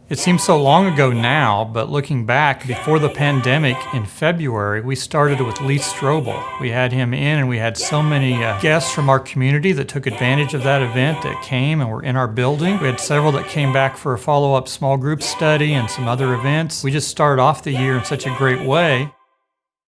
It seems so long ago now, but looking back, before the pandemic in February, we started with Lee Strobel. We had him in, and we had so many guests from our community that took advantage of that event that came and were in our building. We had several that came back for a follow-up small group study and some other events. We just started off the year in such a great way.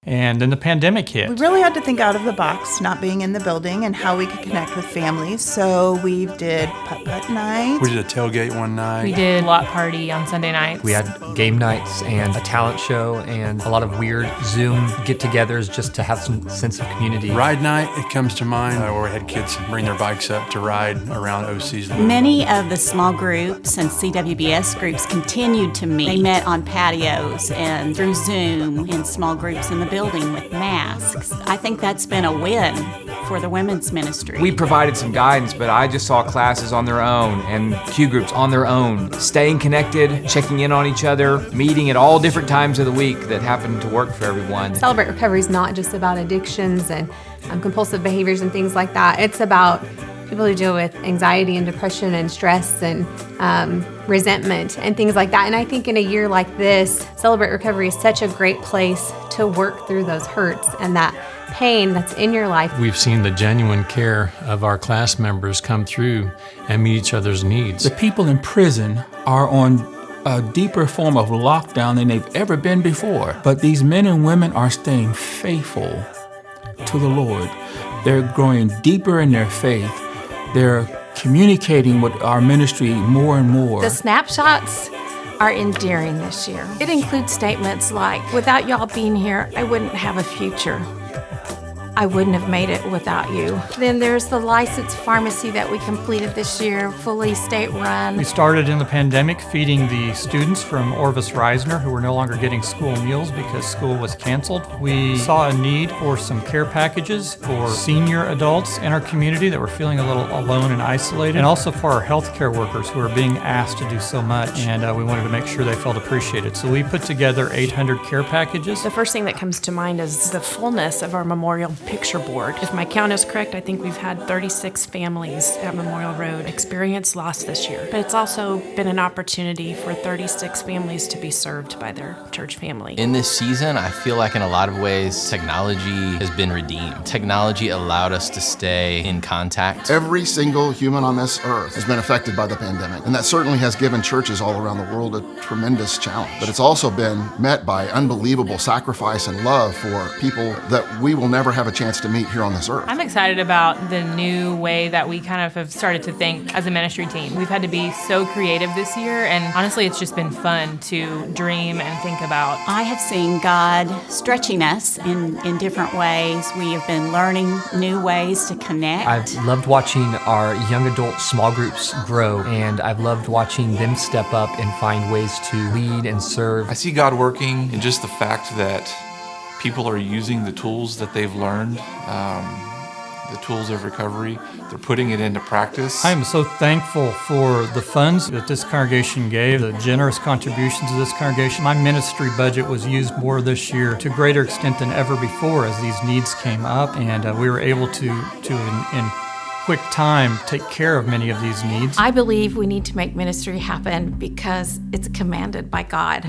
And then the pandemic hit. We really had to think out of the box, not being in the building, and how we could connect with families. So we did putt-putt night. We did a tailgate one night. We did a lot party on Sunday nights. We had game nights and a talent show and a lot of weird Zoom get-togethers just to have some sense of community. Ride night, it comes to mind, where we had kids bring their bikes up to ride around OC's. Many of the small groups and CWBS groups continued to meet. They met on patios and through Zoom in small groups in the building with masks. I think that's been a win for the women's ministry. We provided some guidance, but I just saw classes on their own and Q groups on their own, staying connected, checking in on each other, meeting at all different times of the week that happened to work for everyone. Celebrate Recovery is not just about addictions and compulsive behaviors and things like that. It's about people who deal with anxiety and depression and stress and resentment and things like that. And I think in a year like this, Celebrate Recovery is such a great place to work through those hurts and that pain that's in your life. We've seen the genuine care of our class members come through and meet each other's needs. The people in prison are on a deeper form of lockdown than they've ever been before. But these men and women are staying faithful to the Lord. They're growing deeper in their faith. They're communicating with our ministry more and more. The Snapshots are endearing this year. It includes statements like, without y'all being here, I wouldn't have a future. I wouldn't have made it without you. Then there's the licensed pharmacy that we completed this year, fully state-run. We started in the pandemic feeding the students from Orvis Reisner who were no longer getting school meals because school was canceled. We saw a need for some care packages for senior adults in our community that were feeling a little alone and isolated, and also for our healthcare workers who are being asked to do so much, and we wanted to make sure they felt appreciated. So we put together 800 care packages. The first thing that comes to mind is the fullness of our memorial picture board. If my count is correct, I think we've had 36 families at Memorial Road experience loss this year. But it's also been an opportunity for 36 families to be served by their church family. In this season, I feel like in a lot of ways, technology has been redeemed. Technology allowed us to stay in contact. Every single human on this earth has been affected by the pandemic, and that certainly has given churches all around the world a tremendous challenge. But it's also been met by unbelievable sacrifice and love for people that we will never have a chance to meet here on this earth. I'm excited about the new way that we kind of have started to think as a ministry team. We've had to be so creative this year, and honestly, it's just been fun to dream and think about. I have seen God stretching us in different ways. We have been learning new ways to connect. I've loved watching our young adult small groups grow, and I've loved watching them step up and find ways to lead and serve. I see God working in just the fact that people are using the tools that they've learned, the tools of recovery. They're putting it into practice. I am so thankful for the funds that this congregation gave, the generous contributions of this congregation. My ministry budget was used more this year to a greater extent than ever before as these needs came up, and we were able to in quick time take care of many of these needs. I believe we need to make ministry happen because it's commanded by God.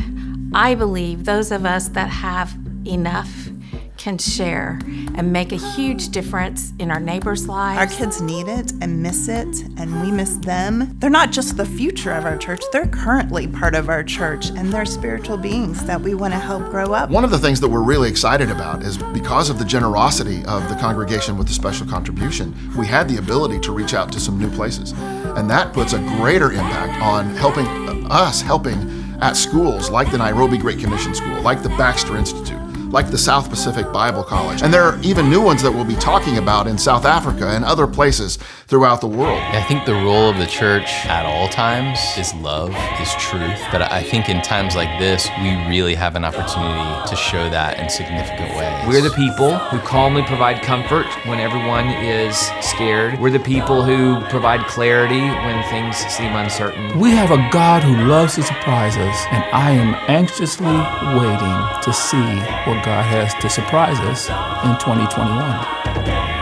I believe those of us that have enough can share and make a huge difference in our neighbors' lives. Our kids need it and miss it, and we miss them. They're not just the future of our church, they're currently part of our church, and they're spiritual beings that we want to help grow up. One of the things that we're really excited about is because of the generosity of the congregation with the special contribution, we had the ability to reach out to some new places. And that puts a greater impact on helping at schools like the Nairobi Great Commission School, like the Baxter Institute, like the South Pacific Bible College. And there are even new ones that we'll be talking about in South Africa and other places throughout the world. I think the role of the church at all times is love, is truth. But I think in times like this, we really have an opportunity to show that in significant ways. We're the people who calmly provide comfort when everyone is scared. We're the people who provide clarity when things seem uncertain. We have a God who loves to surprise us, and I am anxiously waiting to see what God has to surprise us in 2021.